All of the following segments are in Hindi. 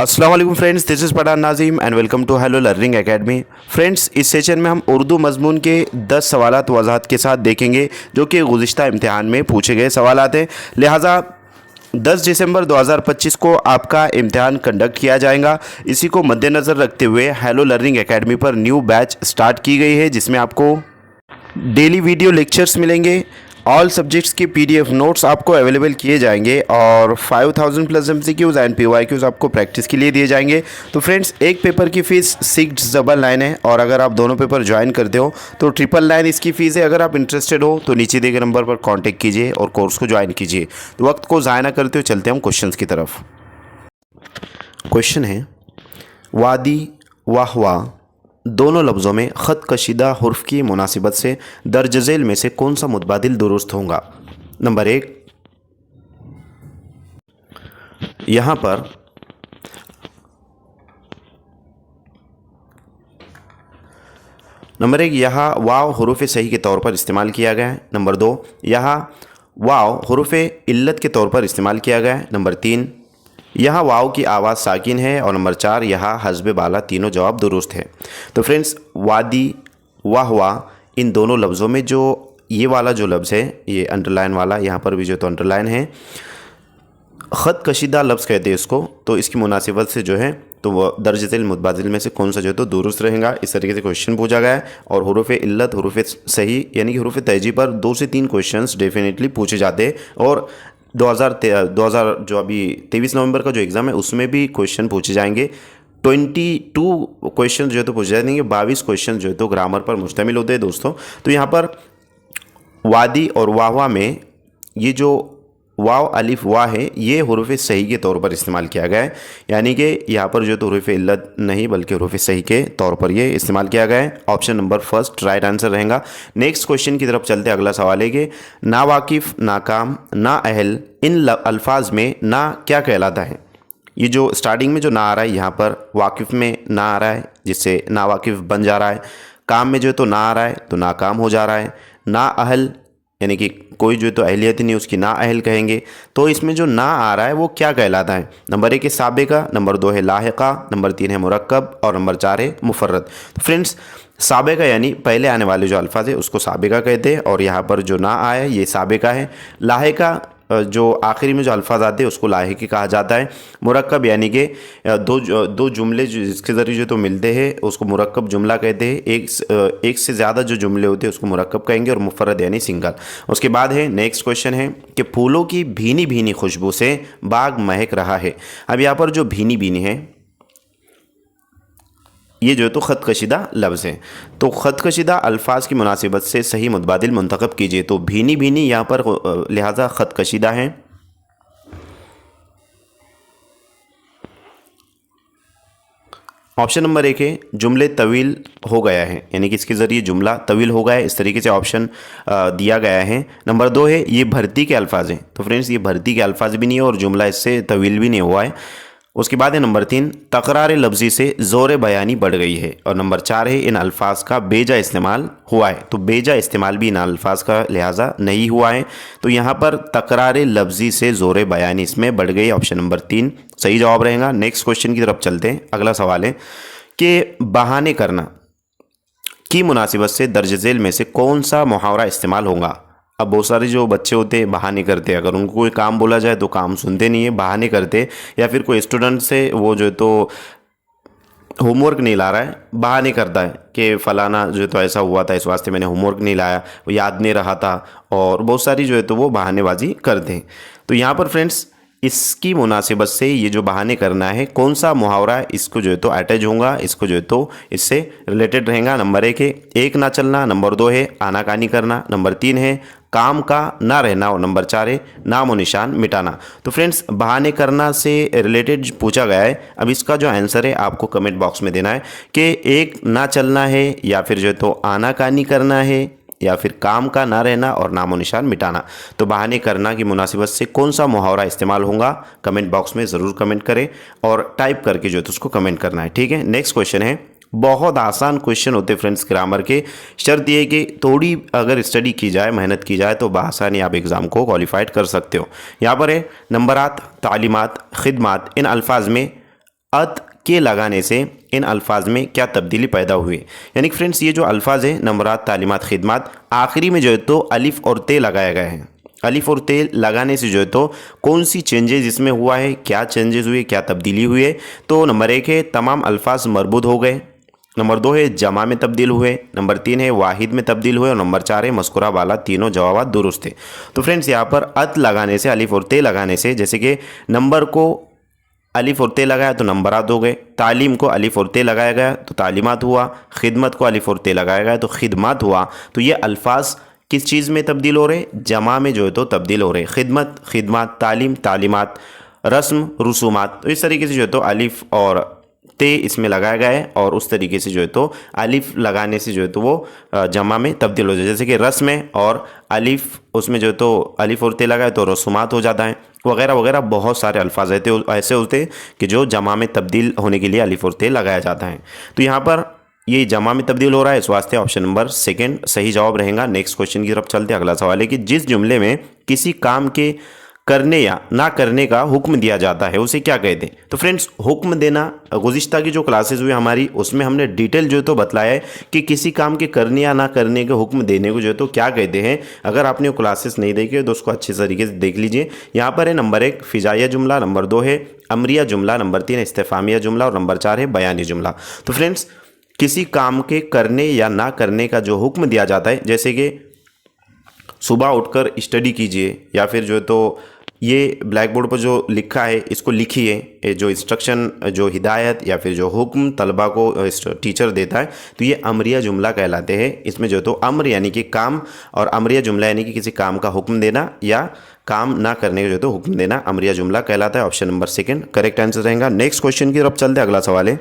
अस्सलाम वालेकुम friends, this is Pathan Nazim and welcome to hello learning academy. Friends, इस सेशन में हम उर्दू मज़मून के 10 सवालात वज़ाहत के साथ देखेंगे जो कि गुज़िश्ता इम्तिहान में पूछे गए सवालात हैं। लिहाजा 10 दिसंबर 2025 को आपका इम्तिहान कंडक्ट किया जाएगा। इसी को मद्देनज़र रखते हुए हेलो लर्निंग एकेडमी पर न्यू बैच स्टार्ट की गई है, जिसमें आपको डेली वीडियो लेक्चर्स मिलेंगे। ऑल सब्जेक्ट्स के पीडीएफ नोट्स आपको अवेलेबल किए जाएंगे और 5000 प्लस एमसीक्यूज़ एंड पीवाईक्यूज़ आपको प्रैक्टिस के लिए दिए जाएंगे। तो फ्रेंड्स, एक पेपर की फ़ीस 699 है और अगर आप दोनों पेपर ज्वाइन करते हो तो 999 इसकी फ़ीस है। अगर आप इंटरेस्टेड हो तो नीचे दिए गए नंबर पर कॉन्टैक्ट कीजिए और कोर्स को ज्वाइन कीजिए। तो वक्त को ज़ाया ना करते हुए चलते हम क्वेश्चन की तरफ। क्वेश्चन है, वादी वाहवा दोनों लफ्ज़ों में ख़त कशीदा हुर्फ की मुनासिबत से दर्ज झेल में से कौन सा मुतबादिल दुरुस्त होगा। नंबर 1, यहाँ पर यहाँ वाव हुरूफ सही के तौर पर इस्तेमाल किया गया है। नंबर 2, यहाँ वाव हुरूफ इल्लत के तौर पर इस्तेमाल किया गया है। नंबर 3, यहाँ वाव की आवाज़ साकिन है और नंबर 4, यहाँ हस्ब बाला तीनों जवाब दुरुस्त है। तो फ्रेंड्स, वादी वाहवा इन दोनों लफ्ज़ों में जो ये वाला जो लफ्ज़ है, ये अंडरलाइन वाला, यहाँ पर भी जो तो अंडरलाइन है, ख़त कशीदा लफ्ज़ कहते हैं इसको। तो इसकी मुनासिबत से जो है तो वह दर्ज झेल मुतबादिल में से कौन सा जो है तो दुरुस्त रहेगा, इस तरीके से क्वेश्चन पूछा गया है। और हुरूफ इल्लत हुरूफ सही यानी कि हुरूफ तहजी पर 2 से 3 क्वेश्चंस डेफिनेटली पूछे जाते हैं। और 2000 जो अभी 23 नवंबर का जो एग्ज़ाम है उसमें भी क्वेश्चन पूछे जाएंगे। 22 क्वेश्चन जो है तो पूछे जाएंगे। 22 क्वेश्चन जो है तो ग्रामर पर मुश्तमिल होते हैं दोस्तों। तो यहाँ पर वादी और वाहवा में ये जो वाव अलिफ वाह है, ये हुरूफ सही के तौर पर इस्तेमाल किया गया है, यानी कि यहाँ पर जो तो हुरूफ इल्लत नहीं बल्कि हुरूफ सही के तौर पर ये इस्तेमाल किया गया है। Option number first right answer रहेगा। नेक्स्ट क्वेश्चन की तरफ चलते। अगला सवाल है कि ना वाकिफ़, नाकाम, ना अहल इन अल्फाज में ना क्या कहलाता है। ये जो स्टार्टिंग में जो ना आ रहा है, यहाँ पर वाकिफ़ में ना आ रहा है जिससे ना वाकिफ़ बन जा रहा है। काम में जो तो ना आ रहा है तो नाकाम हो जा रहा है। ना अहल यानी कि कोई जो तो अहलियत नहीं उसकी ना अहल कहेंगे। तो इसमें जो ना आ रहा है वो क्या कहलाता है। नंबर 1 है साबिका, नंबर 2 है लाहिका, नंबर 3 है मुरक्कब और नंबर 4 है मुफर्रद। तो फ्रेंड्स, साबिका यानी पहले आने वाले जो अल्फाज है उसको साबिका कहते हैं और यहाँ पर जो ना आया ये साबिका है। लाहिका जो आखिरी में जो अल्फाज आते हैं उसको लाहिकी कहा जाता है। मुरक्कब यानी कि दो जुमले जिसके ज़रिए जो तो मिलते हैं उसको मुरक्कब जुमला कहते हैं। एक से ज़्यादा जो जुमले होते हैं उसको मुरक्कब कहेंगे। और मुफर्रद यानी सिंगल। उसके बाद है नेक्स्ट क्वेश्चन है कि फूलों की भीनी भीनी खुशबू से बाग महक रहा है। अब यहाँ पर जो भीनी भीनी है ये जो है तो ख़त कशीदा लफ्ज़ है। तो ख़त कशीदा अल्फाज की मुनासिबत से सही मुतबादिल मुंतखब कीजिए। तो भीनी भीनी यहाँ पर लिहाजा ख़त कशीदा है। ऑप्शन नंबर 1 है जुमले तवील हो गया है, यानी कि इसके ज़रिए जुमला तवील हो गया है, इस तरीके से ऑप्शन दिया गया है। नंबर 2 है ये भर्ती के अल्फाज हैं। तो फ्रेंड्स, ये भर्ती के अल्फाज भी नहीं है और जुमला इससे तवील भी नहीं हुआ है। उसके बाद है नंबर 3, तकरार लफ्ज़ी से ज़ोर बयानी बढ़ गई है। और नंबर 4 है इन अल्फाज का बेजा इस्तेमाल हुआ है। तो बेजा इस्तेमाल भी इन अल्फाज का लिहाजा नहीं हुआ है। तो यहाँ पर तकरार लफ्ज़ी से ज़ोर बयानी इसमें बढ़ गई। ऑप्शन नंबर 3 सही जवाब रहेगा। नेक्स्ट क्वेश्चन की तरफ चलते हैं। अगला सवाल है कि बहाने करना की मुनासिबत से दर्ज झेल में से कौन सा मुहावरा इस्तेमाल होगा। अब बहुत सारे जो बच्चे होते हैं बहाने करते हैं। अगर उनको कोई काम बोला जाए तो काम सुनते नहीं है, बहाने करते। या फिर कोई स्टूडेंट से वो जो है तो होमवर्क नहीं ला रहा है, बहाने करता है कि फ़लाना जो है तो ऐसा हुआ था इस वास्ते मैंने होमवर्क नहीं लाया, वो याद नहीं रहा था। और बहुत सारी जो है तो वो बहानेबाजी करते हैं। तो यहाँ पर फ्रेंड्स, इसकी मुनासिबत से ये जो बहाने करना है कौन सा मुहावरा इसको जो है तो अटैच होगा, इसको जो है तो इससे रिलेटेड रहेगा। नंबर 1 है एक ना चलना, नंबर 2 है आनाकानी करना, नंबर 3 है काम का ना रहना और नंबर 4 है नाम और निशान मिटाना। तो फ्रेंड्स, बहाने करना से रिलेटेड पूछा गया है। अब इसका जो आंसर है आपको कमेंट बॉक्स में देना है कि एक ना चलना है या फिर जो है तो आनाकानी करना है या फिर काम का ना रहना और नामो निशान मिटाना। तो बहाने करना की मुनासिबत से कौन सा मुहावरा इस्तेमाल होगा कमेंट बॉक्स में ज़रूर कमेंट करें और टाइप करके जो है तो उसको कमेंट करना है। ठीक है। नेक्स्ट क्वेश्चन है बहुत आसान क्वेश्चन होते हैं फ्रेंड्स ग्रामर के। शर्त ये है कि थोड़ी अगर स्टडी की जाए, मेहनत की जाए तो बआसानी आप एग्ज़ाम को क्वालिफाइड कर सकते हो। यहाँ पर है नंबरात, तालीमात, खिदमात, इन अल्फाज में अत के लगाने से इन अल्फाज में क्या तब्दीली पैदा हुई। यानी कि फ्रेंड्स ये जो अल्फाज है नंबरात, तालीमात, खिदमात, आखिरी में जो है तो अलिफ और ते लगाया गया है। अलिफ और ते लगाने से जो है तो कौन सी चेंजेस इसमें हुआ है, क्या चेंजेस हुए, क्या तब्दीली हुई है। तो नंबर 1 है तमाम अल्फाज मरबूत हो गए, नंबर 2 है जमा में तब्दील हुए, नंबर 3 है वाहिद में तब्दील हुए और नंबर 4 है मस्कुरा वाला। तीनों जवाब दुरुस्त थे। तो फ्रेंड्स यहाँ पर अत लगाने से, अलिफ और ते लगाने से, जैसे कि नंबर को अलिफ और ते लगाया तो नंबरात हो गए, तालीम को अलिफ और ते लगाया गया तो तालीमात हुआ, खिदमत को अलिफ और ते लगाया गया तो खिदमत हुआ। तो ये अल्फाज किस चीज़ में तब्दील हो रहे, जमा में जो है तो तब्दील हो रहे, खिदमत, खिदमत, तालीम, तालीमात, रस्म, रसूमात। तो इस तरीके से जो है तो अलिफ और ते इसमें लगाया गया है और उस तरीके से जो है तो अलिफ लगाने से जो है तो वो जमा में तब्दील हो जाए। जैसे कि रस्म है और अलिफ उसमें जो है तो अलिफ और ते लगाए तो रसूमात हो जाता है, वगैरह वगैरह। बहुत सारे अल्फाज ऐसे होते हैं कि जो जमा में तब्दील होने के लिए अलिफ और ते लगाया जाता है। तो यहाँ पर ये जमा में तब्दील हो रहा है, इस वास्ते ऑप्शन नंबर 2 सही जवाब रहेगा। नेक्स्ट क्वेश्चन की तरफ चलते हैं। अगला सवाल है कि जिस जुमले में किसी काम के करने या ना करने का हुक्म दिया जाता है उसे क्या कहते हैं। तो फ्रेंड्स हुक्म देना, गुज़िश्ता की जो क्लासेस हुई हमारी उसमें हमने डिटेल जो है तो बताया है कि किसी काम के करने या ना करने के हुक्म देने को जो है तो क्या कहते हैं। अगर आपने वो क्लासेस नहीं देखे तो उसको अच्छे तरीके से देख लीजिए। यहाँ पर है नंबर 1 फिजाइया जुमला, नंबर 2 है अमरिया जुमला, नंबर 3 है इस्तिफामिया जुमला और नंबर 4 है बयानी जुमला। तो फ्रेंड्स किसी काम के करने या ना करने का जो हुक्म दिया जाता है, जैसे कि सुबह उठकर स्टडी कीजिए, या फिर जो है तो ये ब्लैक बोर्ड पर जो लिखा है इसको लिखिए, ये जो इंस्ट्रक्शन, जो हिदायत या फिर जो हुक्म तलबा को टीचर देता है, तो ये अमरिया जुमला कहलाते हैं। इसमें जो तो अम्र यानी कि काम और अमरिया जुमला यानी कि किसी काम का हुक्म देना या काम ना करने का जो तो हुक्म देना अमरिया जुमला कहलाता है। ऑप्शन नंबर 2 करेक्ट आंसर रहेगा। नेक्स्ट क्वेश्चन की तरफ चलते हैं। अगला सवाल है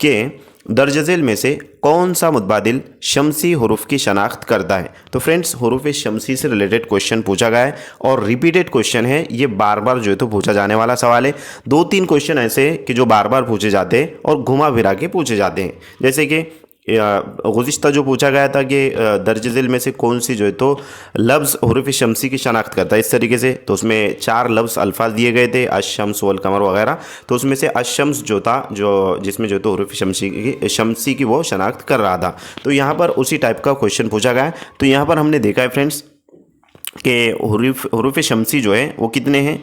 कि दर्ज झेल में से कौन सा मुतबादिल शमसी हरूफ की शनाख्त करता है। तो फ्रेंड्स हरूफ शमसी से रिलेटेड क्वेश्चन पूछा गया है और रिपीटेड क्वेश्चन है, ये बार बार जो है तो पूछा जाने वाला सवाल है। 2-3 क्वेश्चन ऐसे कि जो बार बार पूछे जाते हैं और घुमा फिरा के पूछे जाते हैं। जैसे कि गुज़िश्ता जो पूछा गया था कि दर्ज झेल में से कौन सी जो है तो लफ्ज़ हरूफ शमसी की शनाख्त करता है इस तरीके से, तो उसमें 4 लफ्ज़ अल्फाज दिए गए थे, अशम्स वल कमर वगैरह। तो उसमें से अशम्स जो था, जो जिसमें जो तो हरूफ शमसी की वो शनाख्त कर रहा था। तो यहाँ पर उसी टाइप का क्वेश्चन पूछा गया है। तो यहाँ पर हमने देखा है फ्रेंड्स कि हरूफ शमसी जो है वो कितने हैं,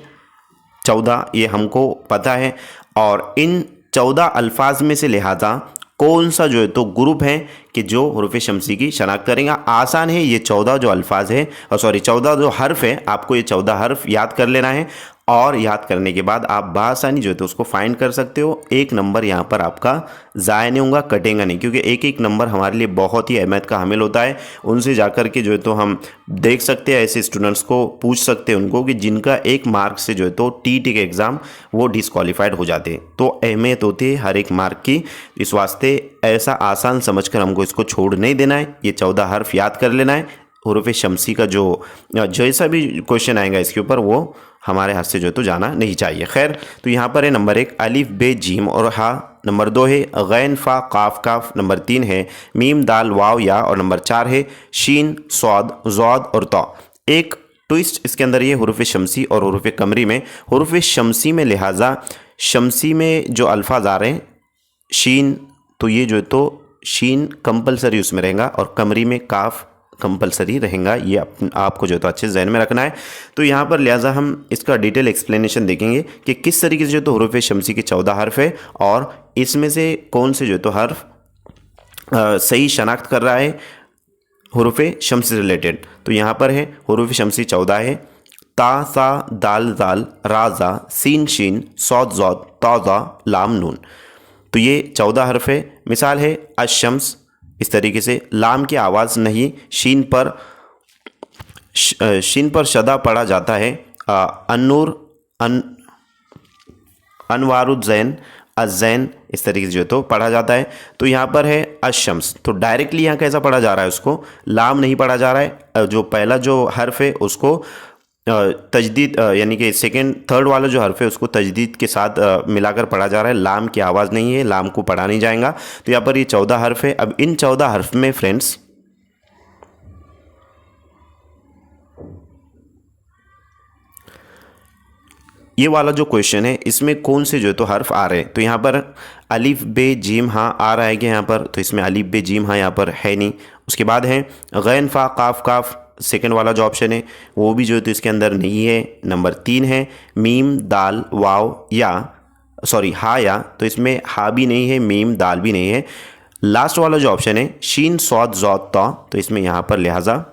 14, ये हमको पता है। और इन 14 अल्फाज में से लिहाजा कौन सा जो है तो ग्रुप है कि जो हरूफ शमसी की शनाख्त करेंगे। आसान है, ये 14 जो अल्फाज है, और सॉरी 14 जो हर्फ है, आपको ये 14 हर्फ याद कर लेना है और याद करने के बाद आप बआसानी जो है तो उसको फाइंड कर सकते हो। एक नंबर यहाँ पर आपका ज़ाया नहीं होगा, कटेगा नहीं, क्योंकि एक एक नंबर हमारे लिए बहुत ही अहमियत का हामिल होता है। उनसे जाकर के जो है तो हम देख सकते हैं, ऐसे स्टूडेंट्स को पूछ सकते हैं उनको कि जिनका 1 मार्क से जो है तो टीटी के एग्ज़ाम वो डिसक्वालीफाइड हो जाते हैं। तो अहमियत होती है हर एक मार्क की, इस वास्ते ऐसा आसान समझकर हमको इसको छोड़ नहीं देना है। ये 14 हर्फ याद कर लेना है। हरूफ शमसी का जो जैसा भी क्वेश्चन आएगा इसके ऊपर वो हमारे हाथ से जो है तो जाना नहीं चाहिए। खैर, तो यहाँ पर है नंबर 1 अलिफ बे जीम और हा, नंबर 2 है गैन फा काफ काफ, नंबर 3 है मीम दाल वाव या और नंबर 4 है शीन स्वाद ज़ौद और तौ। एक ट्विस्ट इसके अंदर ये हरूफ शमसी और हरूफ कमरी में, हरूफ शमसी में लिहाजा शमसी में जो अल्फाज आ रहे हैं शीन, तो ये जो है तो शीन कंपलसरी उसमें रहेगा और कमरी में काफ कंपलसरी रहेगा। ये आपको जो तो अच्छे जहन में रखना है। तो यहाँ पर लिहाजा हम इसका डिटेल एक्सप्लेनेशन देखेंगे कि किस तरीके से जो तो हरूफ शमसी के 14 हर्फ है और इसमें से कौन से जो तो हर्फ सही शनाख्त कर रहा है हरूफ शमसी से रिलेटेड। तो यहाँ पर है हरूफ शमसी 14 है, ता सा दाल दाल रा जा सीन शीन सौद ज़ौद तौज़ा लाम नून। तो ये 14 हर्फ है। मिसाल है अशम्स, इस तरीके से लाम की आवाज़ नहीं, शीन पर शदा पढ़ा जाता है। अन्नूर अनवारुज़ैन अज़ैन, इस तरीके से जो तो पढ़ा जाता है। तो यहाँ पर है अशम्स, तो डायरेक्टली यहाँ कैसा पढ़ा जा रहा है, उसको लाम नहीं पढ़ा जा रहा है, जो पहला जो हर्फ है उसको तजदीद यानी कि सेकंड थर्ड वाला जो हर्फ है उसको तजदीद के साथ मिलाकर पढ़ा जा रहा है। लाम की आवाज़ नहीं है, लाम को पढ़ा नहीं जाएगा। तो यहाँ पर ये 14 हर्फ है। अब इन 14 हर्फ में फ्रेंड्स ये वाला जो क्वेश्चन है इसमें कौन से जो है तो हर्फ आ रहे हैं। तो यहाँ पर अलिफ बे जीम हाँ आ रहा है कि यहाँ पर, तो इसमें अलिफ बे जीम हाँ यहाँ पर है नहीं। उसके बाद है गैन फा काफ काफ, सेकंड वाला जो ऑप्शन है वो भी जो है तो इसके अंदर नहीं है। नंबर 3 है मीम दाल वाव या सॉरी हा या, तो इसमें हा भी नहीं है, मीम दाल भी नहीं है। लास्ट वाला जो ऑप्शन है शीन सौद जौद ता, तो इसमें यहाँ पर लिहाजा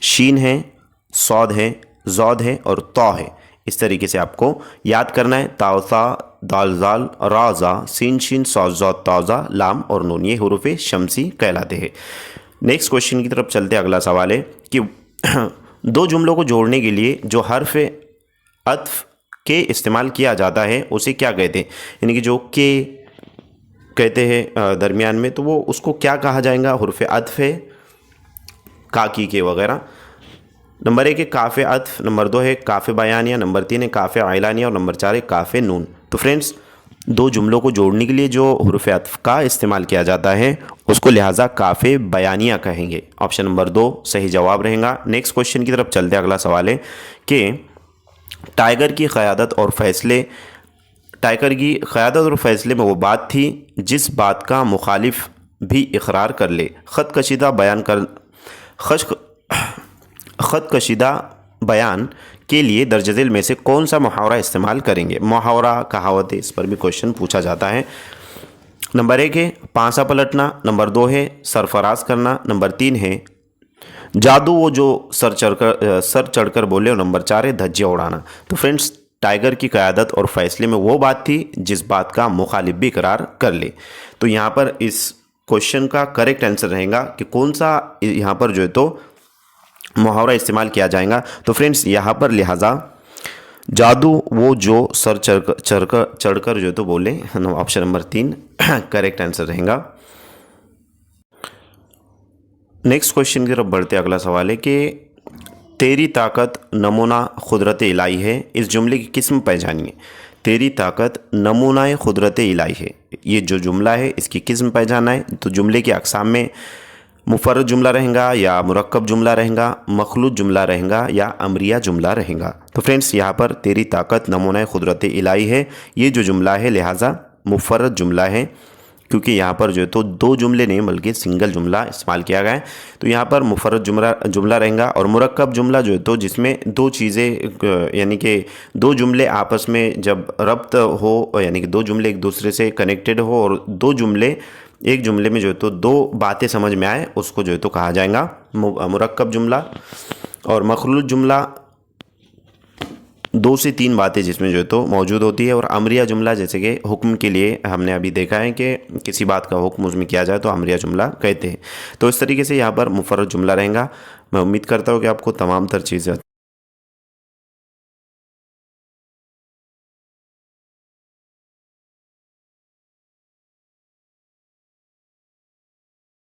शीन है, सौद है, जौद है और तौ है। इस तरीके से आपको याद करना है। ताउसा दाल जाल राजा सीन शीन सौद जौद ताजा लाम और नून, ये हुरूफ शमसी कहलाते हैं। नेक्स्ट क्वेश्चन की तरफ चलते हैं। अगला सवाल है कि दो जुमलों को जोड़ने के लिए जो हर्फ अत्फ के इस्तेमाल किया जाता है उसे क्या कहते हैं, यानी कि जो के कहते हैं दरमियान में, तो वो उसको क्या कहा जाएगा। हुर्फ अत्फ है, काकी के वगैरह। नंबर 1 है काफ़े अत्फ, नंबर 2 है काफ़े बयानिया, नंबर 3 है काफ़े आइलानिया और नंबर 4 है काफ़े नून। तो फ्रेंड्स दो जुमलों को जोड़ने के लिए जो हुर्फ अत्फ का इस्तेमाल किया जाता है उसको लिहाजा काफ़े बयानिया कहेंगे। ऑप्शन नंबर 2 सही जवाब रहेगा। नेक्स्ट क्वेश्चन की तरफ चलते हैं। अगला सवाल है कि टाइगर की क़यादत और फैसले, टाइगर की क़यादत और फैसले में वो बात थी जिस बात का मुखालिफ भी इकरार कर ले। ख़त कशीदा बयान के लिए दर्ज झेल में से कौन सा मुहावरा इस्तेमाल करेंगे। मुहावरा कहावत है, इस पर भी क्वेश्चन पूछा जाता है। नंबर 1 है पांसा पलटना, नंबर 2 है सरफराज करना, नंबर 3 है जादू वो जो सर चढ़कर बोले और नंबर 4 है धज्जियाँ उड़ाना। तो फ्रेंड्स टाइगर की क़यादत और फैसले में वो बात थी जिस बात का मुखालिफ भी करार कर ले। तो यहाँ पर इस क्वेश्चन का करेक्ट आंसर रहेगा कि कौन सा यहाँ पर जो है तो मुहावरा इस्तेमाल किया जाएगा। तो फ्रेंड्स यहाँ पर लिहाजा जादू वो जो सर चढ़कर जो तो बोले, ऑप्शन नंबर 3 करेक्ट आंसर रहेगा। नेक्स्ट क्वेश्चन की तरफ बढ़ते अगला सवाल है कि तेरी ताकत नमूना खुदरत इलाही है, इस जुमले की किस्म पहचानिए। तेरी ताकत नमूना खुदरत इलाही है, ये जो जुमला है इसकी किस्म पहचाना है। तो जुमले की अक़साम में मुफर्रद जुमला रहेगा या मुरक्कब जुमला रहेगा, मखलूत जुमला रहेगा या अमरिया जुमला रहेगा। तो फ्रेंड्स यहाँ पर तेरी ताकत नमूना खुदरत इलाही है, ये जो जुमला है लिहाजा मुफर्रद जुमला है, क्योंकि यहाँ पर जो है तो दो जुमले नहीं बल्कि सिंगल जुमला इस्तेमाल किया गया है। तो यहाँ पर मुफर्रद जुमला रहेगा। और मुरक्कब जुमला जो है तो जिसमें दो चीज़ें यानी कि दो जुमले आपस में जब रब्त हो, यानी कि दो जुमले एक दूसरे से कनेक्टेड हो और दो जुमले एक जुमले में जो है तो दो बातें समझ में आए, उसको जो है तो कहा जाएगा मुरक्कब जुमला। और मखलूत जुमला 2 से 3 बातें जिसमें जो है तो मौजूद होती है। और अमरिया जुमला जैसे कि हुक्म के लिए हमने अभी देखा है कि किसी बात का हुक्म उसमें किया जाए तो अमरिया जुमला कहते हैं। तो इस तरीके से यहाँ पर मुफर्रद जुमला रहेगा। मैं उम्मीद करता हूँ कि आपको तमाम तर चीज़ें